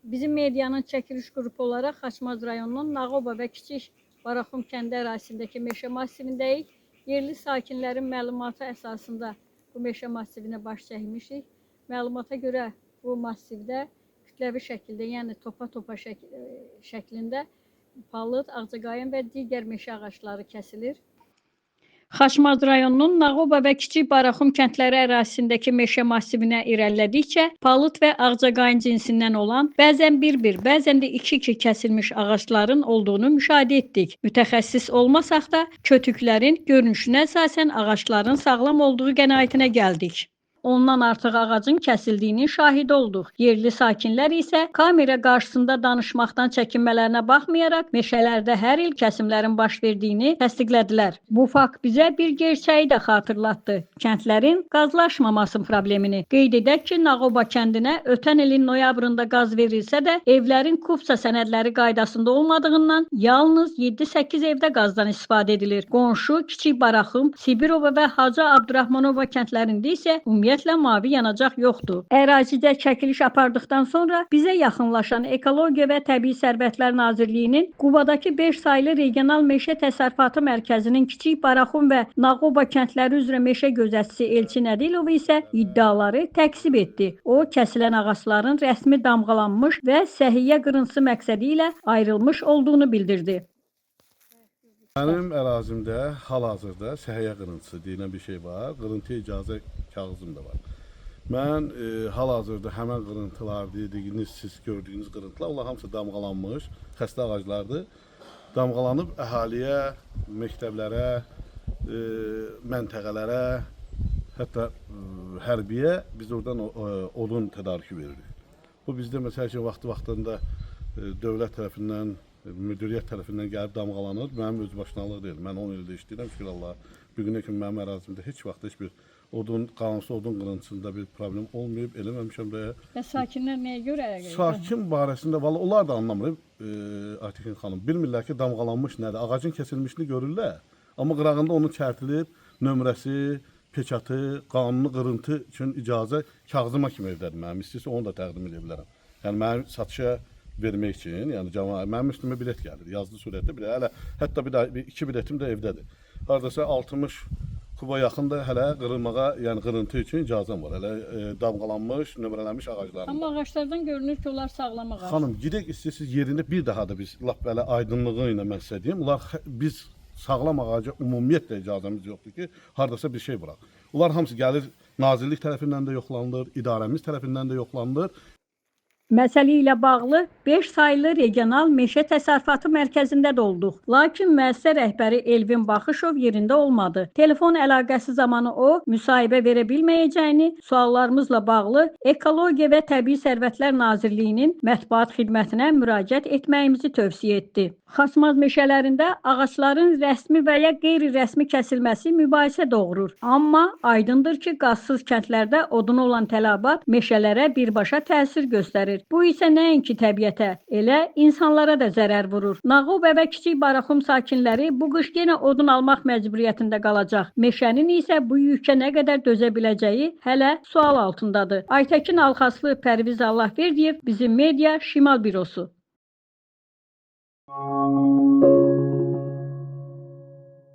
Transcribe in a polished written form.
Bizim medianın çəkiliş qrupu olaraq Xaçmaz rayonunun Nağoba və Kiçik Baraxum kəndi ərazisindəki meşə massivindəyik. Yerli sakinlərin məlumatı əsasında bu meşə massivinə baş çəkmişik. Məlumata görə bu massivdə kütləvi şəkildə, yəni topa-topa şəklində palıd, ağcaqayın və digər meşə ağacları kəsilir. Xaçmaz rayonunun Nağoba və Kiçik Baraxum kəndləri ərazisindəki meşə massivinə irəlilədikcə palıd və ağcaqayın cinsindən olan, bəzən bir-bir, bəzən də iki-iki kəsilmiş ağacların olduğunu müşahidə etdik. Mütəxəssis olmasaq da kötüklərin görünüşünə əsasən ağacların sağlam olduğu qənaətinə gəldik. Ondan artıq ağacın kəsildiyinin şahidi olduq. Yerli sakinlər isə kamera qarşısında danışmaqdan çəkinmələrinə baxmayaraq meşələrdə hər il kəsimlərin baş verdiyini təsdiqlədilər. Bu fakt bizə bir gerçəyi də xatırlatdı. Kəndlərin qazlaşmaması problemini. Qeyd edək ki, Nağoba kəndinə ötən ilin noyabrında qaz verilsə də evlərin KUBSA sənədləri qaydasında olmadığından yalnız 7-8 evdə qazdan istifadə edilir. Qonşu Kiçik Baraxum, Sibirova və Hacı Abdurrahmanova kəndlərində isə ümumiyyətlə mavi yanacaq yoxdur. Ərazidə çəkiliş apardıqdan sonra bizə yaxınlaşan Ekologiya və Təbii Sərvətlər Nazirliyinin Qubadakı 5 saylı regional meşə təsərrüfatı mərkəzinin Kiçik Baraxum və Nağoba kəndləri üzrə meşə gözətçisi Elçin Ədilov isə iddiaları təkzib etdi. O, kəsilən ağacların rəsmi damğalanmış və səhiyyə qırıntısı məqsədi ilə ayrılmış olduğunu bildirdi. Mənim ərazimdə hal-hazırda səhiyyə qırıntısı deyilən bir şey var. Qırıntı icazə kağızım da var. Mən hal-hazırda həmən qırıntılar dediyiniz, siz gördüyünüz qırıntılar, onlar hamısı damğalanmış, xəstə ağaclardır. Damğalanıb əhaliyə, məktəblərə, məntəqələrə, hətta hərbiyə biz oradan odun tədarükü veririk. Bu bizdə məsəl üçün vaxtında dövlət tərəfindən, müdiriyyət tərəfindən gəlib damğalanır. Mənim öz başınalıq deyil. Mən 10 ildə işləyirəm, şükür Allah. Bugünə kimi mənim ərazimdə heç vaxt heç bir qanunsuz odun qırıntısında bir problem olmayıb, eləməmişəm də. Və sakinlər nəyə görə? Sakin barəsində, valla onlar da anlamır, Aytekin xanım. Bilmirlər ki, damğalanmış nədir? Ağacın kəsilmişini görürlər. Amma qırağında onun çərtilib, nömrəsi, peçatı, qanuni qırıntı üçün icazə kağızıma kimi evdədir mənim. İstəyirsə onu da təqdim edə bilərəm. Yəni mənim satışa vermək üçün, yəni mənim üstümə bilet gəlir, yazılı surətdə bir hələ hətta iki biletim də evdədir. Hardasa 60 kuba yaxın da hələ qırılmağa, yəni qırıntı üçün icazəm var. Hələ damğalanmış, nömrələnmiş ağaclarım. Amma ağaclardan görünür ki, onlar sağlam ağac. Xanım, gedək istəyirsiniz yerində bir daha da biz lap belə aydınlığı ilə mən sizə deyim. Biz sağlam ağaca ümumiyyətlə icazəmiz yoxdur ki, hardasa bir şey bıraq. Onlar hamısı gəlir, nazirlik tərəfindən də yoxlanılır, idarəmiz tərəfindən də yoxlanılır. Məsələ ilə bağlı 5 saylı regional meşə təsərrüfatı mərkəzində də olduq. Lakin müəssisə rəhbəri Elvin Baxışov yerində olmadı. Telefon əlaqəsi zamanı o, müsahibə verə bilməyəcəyini, suallarımızla bağlı Ekologiya və Təbii Sərvətlər Nazirliyinin mətbuat xidmətinə müraciət etməyimizi tövsiyə etdi. Xaçmaz meşələrində ağacların rəsmi və ya qeyri-rəsmi kəsilməsi mübahisə doğurur. Amma aydındır ki, qazsız kəndlərdə oduna olan tələbat meşələrə birbaşa təsir göstərir. Bu isə nəinki təbiətə, elə insanlara da zərər vurur. Nağoba və Kiçik Baraxum sakinləri bu qış yenə odun almaq məcburiyyətində qalacaq. Meşənin isə bu yükə nə qədər dözə biləcəyi hələ sual altındadır. Aytekin Alxaslı, Pərviz Allahverdiyev, bizim media Şimal bürosu.